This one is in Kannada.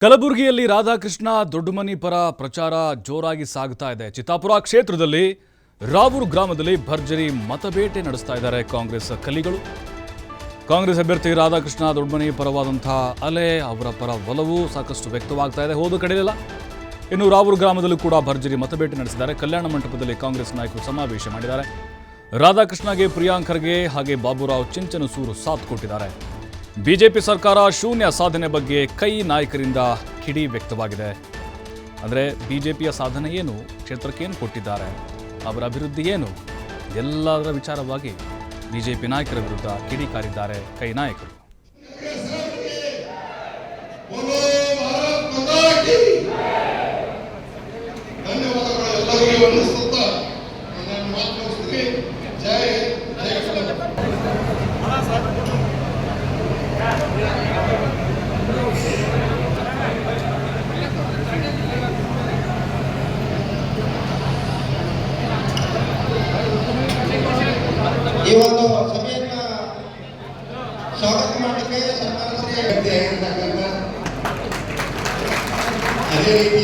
ಕಲಬುರಗಿಯಲ್ಲಿ ರಾಧಾಕೃಷ್ಣ ದೊಡ್ಡಮನಿ ಪರ ಪ್ರಚಾರ ಜೋರಾಗಿ ಸಾಗುತ್ತಾ ಇದೆ. ಚಿತ್ತಾಪುರ ಕ್ಷೇತ್ರದಲ್ಲಿ ರಾವೂರು ಗ್ರಾಮದಲ್ಲಿ ಭರ್ಜರಿ ಮತಬೇಟೆ ನಡೆಸ್ತಾ ಇದ್ದಾರೆ ಕಾಂಗ್ರೆಸ್ ಕಲಿಗಳು. ಕಾಂಗ್ರೆಸ್ ಅಭ್ಯರ್ಥಿ ರಾಧಾಕೃಷ್ಣ ದೊಡ್ಡಮನಿ ಪರವಾದಂತಹ ಅಲೆ, ಅವರ ಪರ ಒಲವು ಸಾಕಷ್ಟು ವ್ಯಕ್ತವಾಗ್ತಾ ಇದೆ. ಹೋದ ಕಡೆಯಲ್ಲ, ಇನ್ನು ರಾವೂರು ಗ್ರಾಮದಲ್ಲೂ ಕೂಡ ಭರ್ಜರಿ ಮತಬೇಟೆ ನಡೆಸಿದ್ದಾರೆ. ಕಲ್ಯಾಣ ಮಂಟಪದಲ್ಲಿ ಕಾಂಗ್ರೆಸ್ ನಾಯಕರು ಸಮಾವೇಶ ಮಾಡಿದ್ದಾರೆ. ರಾಧಾಕೃಷ್ಣಗೆ ಪ್ರಿಯಾಂಕ್ ಖರ್ಗೆ ಹಾಗೆ ಬಾಬುರಾವ್ ಚಿಂಚನಸೂರು ಸಾಥ್ ಕೊಟ್ಟಿದ್ದಾರೆ. ಬಿಜೆಪಿ ಸರ್ಕಾರ ಶೂನ್ಯ ಸಾಧನೆ ಬಗ್ಗೆ ಕೈ ನಾಯಕರಿಂದ ಕಿಡಿ ವ್ಯಕ್ತವಾಗಿದೆ. ಅಂದರೆ ಬಿಜೆಪಿಯ ಸಾಧನೆ ಏನು, ಕ್ಷೇತ್ರಕ್ಕೆ ಏನು ಕೊಟ್ಟಿದ್ದಾರೆ, ಅವರ ಅಭಿವೃದ್ಧಿ ಏನು, ಎಲ್ಲದರ ವಿಚಾರವಾಗಿ ಬಿಜೆಪಿ ನಾಯಕರ ವಿರುದ್ಧ ಕಿಡಿಕಾರಿದ್ದಾರೆ ಕೈ ನಾಯಕರು. ಈ ಒಂದು ಸಭೆಯನ್ನ ಸ್ವಾಗತ ಮಾಡಲಿಕ್ಕೆ ಸರ್ಕಾರ ಅದೇ ರೀತಿ